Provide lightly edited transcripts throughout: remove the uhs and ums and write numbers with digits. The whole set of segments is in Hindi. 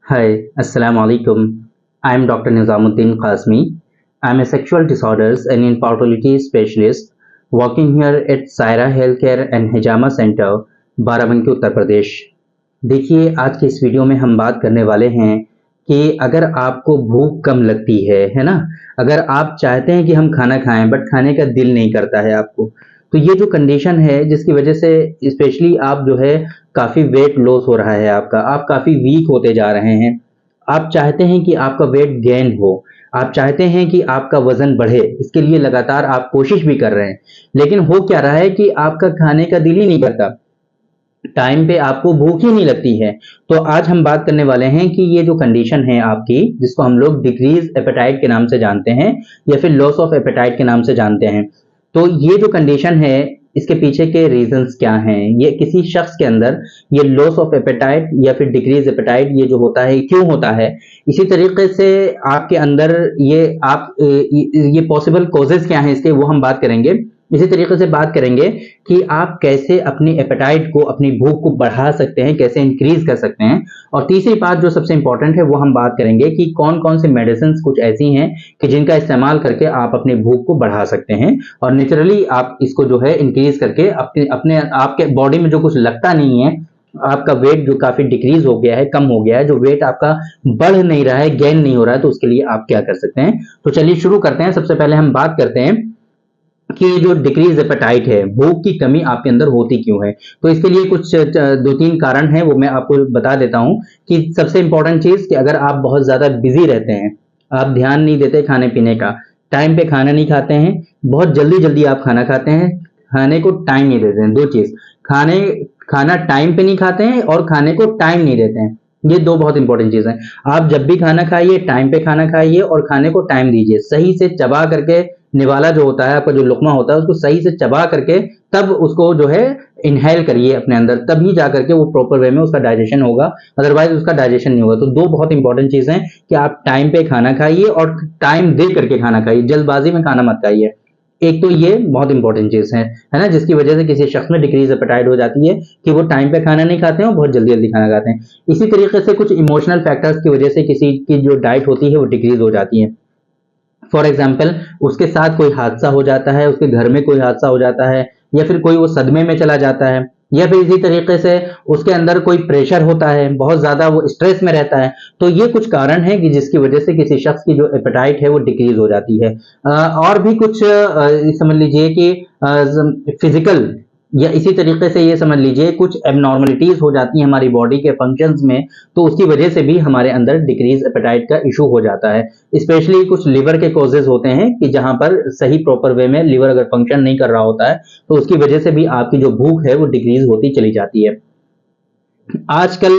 Hi, Assalamu alaikum. I am Dr. Nizamuddin Qasmi. I am a sexual disorders and infertility specialist working here at Saira Healthcare and Hijama Center, Barabanki Uttar Pradesh. देखिए, आज की इस वीडियो में हम बात करने वाले हैं कि अगर आपको भूख कम लगती है ना? अगर आप चाहते हैं कि हम खाना खाएं बट खाने का दिल नहीं करता है आपको, तो ये जो कंडीशन है जिसकी वजह से स्पेशली आप जो है काफ़ी वेट लॉस हो रहा है आपका, आप काफ़ी वीक होते जा रहे हैं। आप चाहते हैं कि आपका वेट गेन हो, आप चाहते हैं कि आपका वज़न बढ़े, इसके लिए लगातार आप कोशिश भी कर रहे हैं। लेकिन हो क्या रहा है कि आपका खाने का दिल ही नहीं करता, टाइम पे आपको भूख ही नहीं लगती है। तो आज हम बात करने वाले हैं कि ये जो कंडीशन है आपकी, जिसको हम लोग डिक्रीज़ एपेटाइट के नाम से जानते हैं या फिर लॉस ऑफ एपेटाइट के नाम से जानते हैं। तो ये जो कंडीशन है, इसके पीछे के रीजंस क्या हैं? ये किसी शख्स के अंदर ये लॉस ऑफ एपेटाइट या फिर डिक्रीज एपेटाइट ये जो होता है क्यों होता है? इसी तरीके से आपके अंदर ये पॉसिबल कॉजेज क्या हैं इसके, वो हम बात करेंगे। इसी तरीके से बात करेंगे कि आप कैसे अपनी एपेटाइट को, अपनी भूख को बढ़ा सकते हैं, कैसे इंक्रीज कर सकते हैं। और तीसरी बात जो सबसे इंपॉर्टेंट है वो हम बात करेंगे कि कौन कौन सी मेडिसिन कुछ ऐसी हैं कि जिनका इस्तेमाल करके आप अपनी भूख को बढ़ा सकते हैं और नेचुरली आप इसको जो है इंक्रीज करके अपने अपने आपके बॉडी में जो कुछ लगता नहीं है, आपका वेट जो काफी डिक्रीज हो गया है, कम हो गया है, जो वेट आपका बढ़ नहीं रहा है, गेन नहीं हो रहा है, तो उसके लिए आप क्या कर सकते हैं। तो चलिए शुरू करते हैं। सबसे पहले हम बात करते हैं कि जो डिक्रीज एपेटाइट है, भूख की कमी आपके अंदर होती क्यों है। तो इसके लिए कुछ दो तीन कारण हैं, वो मैं आपको बता देता हूं। कि सबसे इंपॉर्टेंट चीज कि अगर आप बहुत ज्यादा बिजी रहते हैं, आप ध्यान नहीं देते खाने पीने का, टाइम पे खाना नहीं खाते हैं, बहुत जल्दी जल्दी आप खाना खाते हैं, खाने को टाइम नहीं देते हैं। दो चीज, खाने खाना टाइम पे नहीं खाते हैं और खाने को टाइम नहीं देते हैं। ये दो बहुत इंपॉर्टेंट चीज है। आप जब भी खाना खाइए, टाइम पे खाना खाइए और खाने को टाइम दीजिए, सही से चबा करके। निवाला जो होता है आपका, जो लुकमा होता है, उसको सही से चबा करके तब उसको जो है इनहेल करिए अपने अंदर, तभी जा करके वो प्रॉपर वे में उसका डाइजेशन होगा, अदरवाइज उसका डाइजेशन नहीं होगा। तो दो बहुत इंपॉर्टेंट चीजें हैं कि आप टाइम पे खाना खाइए और टाइम दे करके खाना खाइए, जल्दबाजी में खाना मत खाइए। एक तो ये बहुत इंपॉर्टेंट चीज है ना, जिसकी वजह से किसी शख्स में डिक्रीज एपेटाइट हो जाती है कि वो टाइम पे खाना नहीं खाते हैं और बहुत जल्दी जल्दी खाना खाते हैं। इसी तरीके से कुछ इमोशनल फैक्टर्स की वजह से किसी की जो डाइट होती है वो डिक्रीज हो जाती है। फॉर एग्जाम्पल, उसके साथ कोई हादसा हो जाता है, उसके घर में कोई हादसा हो जाता है, या फिर कोई वो सदमे में चला जाता है, या फिर इसी तरीके से उसके अंदर कोई प्रेशर होता है, बहुत ज्यादा वो स्ट्रेस में रहता है। तो ये कुछ कारण है कि जिसकी वजह से किसी शख्स की जो एपेटाइट है वो डिक्रीज हो जाती है। और भी कुछ समझ लीजिए कि फिजिकल या इसी तरीके से ये समझ लीजिए कुछ एबनॉर्मलिटीज हो जाती हैं हमारी बॉडी के फंक्शंस में, तो उसकी वजह से भी हमारे अंदर डिक्रीज एपेटाइट का इशू हो जाता है। स्पेशली कुछ लिवर के कॉजेज होते हैं कि जहां पर सही प्रॉपर वे में लिवर अगर फंक्शन नहीं कर रहा होता है, तो उसकी वजह से भी आपकी जो भूख है वो डिक्रीज होती चली जाती है। आजकल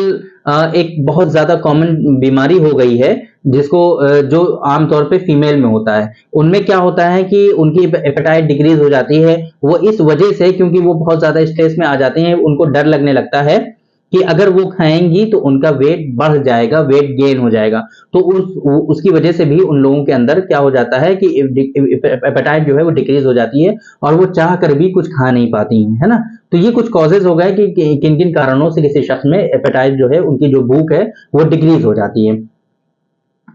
एक बहुत ज्यादा कॉमन बीमारी हो गई है, जिसको जो आमतौर पे फीमेल में होता है। उनमें क्या होता है कि उनकी एपेटाइट डिक्रीज हो जाती है, वो इस वजह से क्योंकि वो बहुत ज्यादा स्ट्रेस में आ जाते हैं, उनको डर लगने लगता है कि अगर वो खाएंगी तो उनका वेट बढ़ जाएगा, वेट गेन हो जाएगा। तो उसकी वजह से भी उन लोगों के अंदर क्या हो जाता है कि एपेटाइट जो है वो डिक्रीज हो जाती है और वो चाह कर भी कुछ खा नहीं पाती हैं, है ना। तो ये कुछ कॉजेज हो गए कि किन किन कारणों से किसी शख्स में एपेटाइट जो है, उनकी जो भूख है वो डिक्रीज हो जाती है।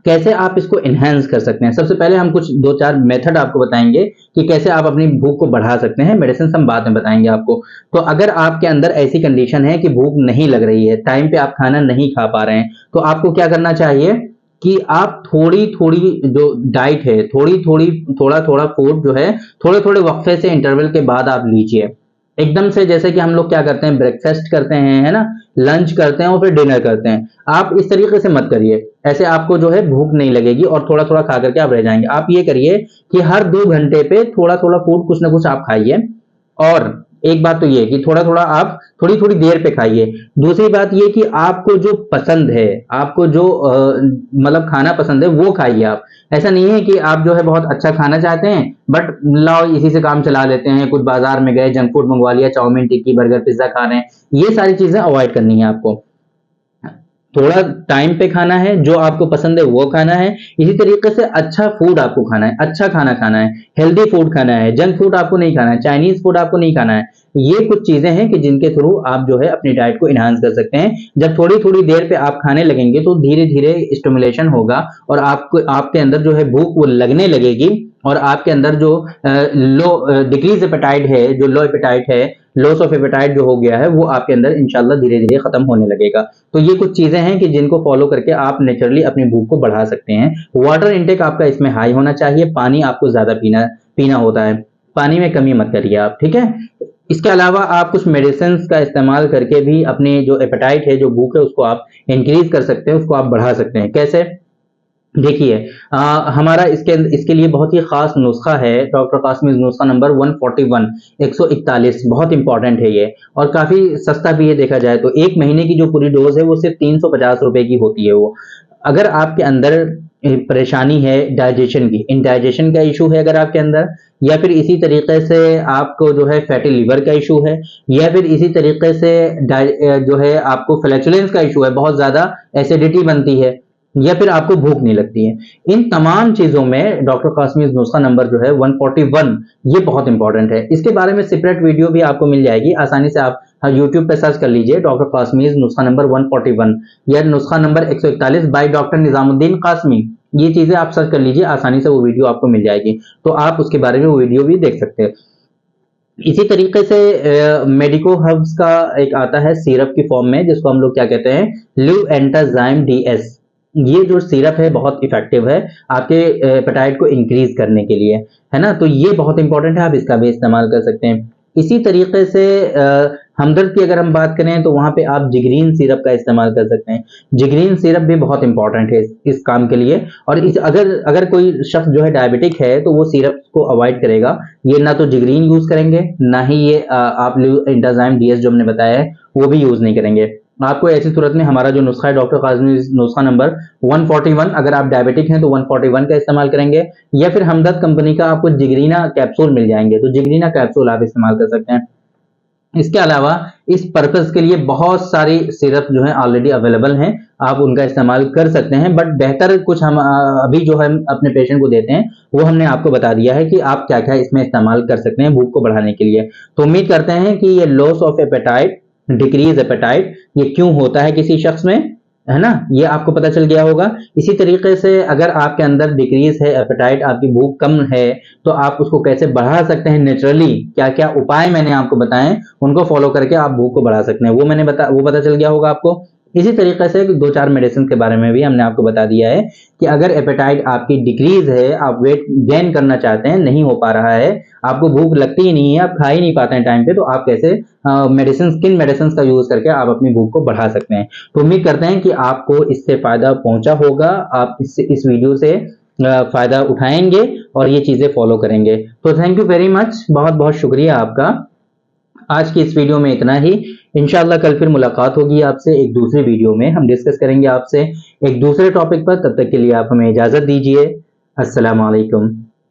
कैसे आप इसको एनहेंस कर सकते हैं? सबसे पहले हम कुछ दो चार मेथड आपको बताएंगे कि कैसे आप अपनी भूख को बढ़ा सकते हैं। मेडिसिन हम बाद में बताएंगे आपको। तो अगर आपके अंदर ऐसी कंडीशन है कि भूख नहीं लग रही है, टाइम पे आप खाना नहीं खा पा रहे हैं, तो आपको क्या करना चाहिए कि आप थोड़ी थोड़ी जो डाइट है, थोड़ी थोड़ी थोड़ा थोड़ा फूड जो है, थोड़े थोड़े वक्फे से इंटरवल के बाद आप लीजिए। एकदम से जैसे कि हम लोग क्या करते हैं, ब्रेकफास्ट करते हैं, है ना, लंच करते हैं और फिर डिनर करते हैं, आप इस तरीके से मत करिए। ऐसे आपको जो है भूख नहीं लगेगी और थोड़ा थोड़ा खा करके आप रह जाएंगे। आप ये करिए कि हर 2 घंटे पे थोड़ा थोड़ा फूड कुछ ना कुछ आप खाइए। और एक बात तो ये है कि थोड़ा थोड़ा आप थोड़ी थोड़ी देर पे खाइए। दूसरी बात ये कि आपको जो पसंद है, आपको जो मतलब खाना पसंद है वो खाइए आप। ऐसा नहीं है कि आप जो है बहुत अच्छा खाना चाहते हैं बट लाओ इसी से काम चला लेते हैं, कुछ बाजार में गए जंक फूड मंगवा लिया, चाउमीन टिक्की बर्गर पिज्जा खा रहे हैं। ये सारी चीजें अवॉइड करनी है आपको। थोड़ा टाइम पे खाना है, जो आपको पसंद है वो खाना है। इसी तरीके से अच्छा फूड आपको खाना है, अच्छा खाना खाना है, हेल्दी फूड खाना है, जंक फूड आपको नहीं खाना है, चाइनीज फूड आपको नहीं खाना है। ये कुछ चीजें हैं कि जिनके थ्रू आप जो है अपनी डाइट को इनहांस कर सकते हैं। जब थोड़ी थोड़ी देर पे आप खाने लगेंगे तो धीरे धीरे स्टिमुलेशन होगा और आपको आपके अंदर जो है भूख वो लगने लगेगी, और आपके अंदर जो लो डिक्रीज एपेटाइट है, जो लो एपेटाइट है, लॉस ऑफ एपेटाइट जो हो गया है, वो आपके अंदर इंशाल्लाह धीरे धीरे खत्म होने लगेगा। तो ये कुछ चीजें हैं कि जिनको फॉलो करके आप नेचुरली अपनी भूख को बढ़ा सकते हैं। वाटर इंटेक आपका इसमें हाई होना चाहिए, पानी आपको ज्यादा पीना पीना होता है, पानी में कमी मत करिए आप, ठीक है। इसके अलावा आप कुछ मेडिसिन का इस्तेमाल करके भी अपने जो एपेटाइट है, जो भूख है, उसको आप इंक्रीज कर सकते हैं, उसको आप बढ़ा सकते हैं। कैसे? देखिए, हमारा इसके लिए बहुत ही खास नुस्खा है, डॉक्टर कासमीज नुस्खा नंबर 141 141, बहुत इंपॉर्टेंट है ये, और काफी सस्ता भी है देखा जाए तो। एक महीने की जो पूरी डोज है वो सिर्फ 350 रुपए की होती है वो। अगर आपके अंदर परेशानी है डाइजेशन की, इंडाइजेशन का इशू है अगर आपके अंदर, या फिर इसी तरीके से आपको जो है फैटी लिवर का इशू है, या फिर इसी तरीके से जो है आपको फ्लैचुलेंस का इशू है, बहुत ज्यादा एसिडिटी बनती है, या फिर आपको भूख नहीं लगती है, इन तमाम चीजों में डॉक्टर कासमीज नुस्खा नंबर जो है 141 ये बहुत इंपॉर्टेंट है। इसके बारे में सेपरेट वीडियो भी आपको मिल जाएगी, आसानी से आप यूट्यूब पे सर्च कर लीजिए डॉक्टर कासमीज नुस्खा नंबर 141 या नुस्खा number 141 by doctor Nizamuddin Qasmi. ये चीजें आप सर्च कर लीजिए, आसानी से वो वीडियो आपको मिल जाएगी, तो आप उसके बारे में वो वीडियो भी देख सकते हैं। इसी तरीके से मेडिको हर्ब्स का एक आता है सिरप की फॉर्म में, जिसको हम लोग क्या कहते हैं, लिव एंटाजाइम DS। ये जो सिरप है बहुत इफेक्टिव है आपके एपेटाइट को इंक्रीज करने के लिए, है ना। तो ये बहुत इंपॉर्टेंट है, आप इसका भी इस्तेमाल कर सकते हैं। इसी तरीके से हमदर्द की अगर हम बात करें तो वहां पे आप जिगरीन सिरप का इस्तेमाल कर सकते हैं। जिगरीन सिरप भी बहुत इंपॉर्टेंट है इस काम के लिए। और अगर अगर कोई शख्स जो है डायबिटिक है तो वो सिरप को अवॉइड करेगा, ये ना तो जिगरीन यूज करेंगे, ना ही ये आप एंटाजाइम DS जो हमने बताया है वो भी यूज नहीं करेंगे। आपको ऐसी सूरत में हमारा जो नुस्खा है डॉक्टर कासमी नुस्खा नंबर 141, अगर आप डायबिटिक हैं तो 141 का इस्तेमाल करेंगे, या फिर हमदर्द कंपनी का आपको जिगरीना कैप्सूल मिल जाएंगे, तो जिगरीना कैप्सूल आप इस्तेमाल कर सकते हैं। इसके अलावा इस पर्पस के लिए बहुत सारी सिरप जो है ऑलरेडी अवेलेबल हैं, आप उनका इस्तेमाल कर सकते हैं। बट बेहतर कुछ हम अभी जो हम अपने पेशेंट को देते हैं वो हमने आपको बता दिया है कि आप क्या क्या इसमें इस्तेमाल कर सकते हैं भूख को बढ़ाने के लिए। तो उम्मीद करते हैं कि ये loss of appetite, decrease appetite, ये क्यों होता है किसी शख्स में, है ना, ये आपको पता चल गया होगा। इसी तरीके से अगर आपके अंदर डिक्रीज है एपेटाइट, आपकी भूख कम है, तो आप उसको कैसे बढ़ा सकते हैं नेचुरली, क्या क्या उपाय मैंने आपको बताएं, उनको फॉलो करके आप भूख को बढ़ा सकते हैं, वो पता चल गया होगा आपको। इसी तरीके से 2-4 मेडिसिन के बारे में भी हमने आपको बता दिया है कि अगर एपेटाइट आपकी डिक्रीज है, आप वेट गेन करना चाहते हैं, नहीं हो पा रहा है, आपको भूख लगती ही नहीं है, आप खा ही नहीं पाते हैं टाइम पे, तो आप कैसे किन मेडिसिन का यूज करके आप अपनी भूख को बढ़ा सकते हैं। तो उम्मीद करते हैं कि आपको इससे फायदा पहुंचा होगा, आप इस वीडियो से फायदा उठाएंगे और ये चीजें फॉलो करेंगे। तो थैंक यू वेरी मच, बहुत बहुत शुक्रिया आपका। आज की इस वीडियो में इतना ही। इंशाल्लाह कल फिर मुलाकात होगी आपसे एक दूसरे वीडियो में, हम डिस्कस करेंगे आपसे एक दूसरे टॉपिक पर। तब तक के लिए आप हमें इजाजत दीजिए। अस्सलाम वालेकुम।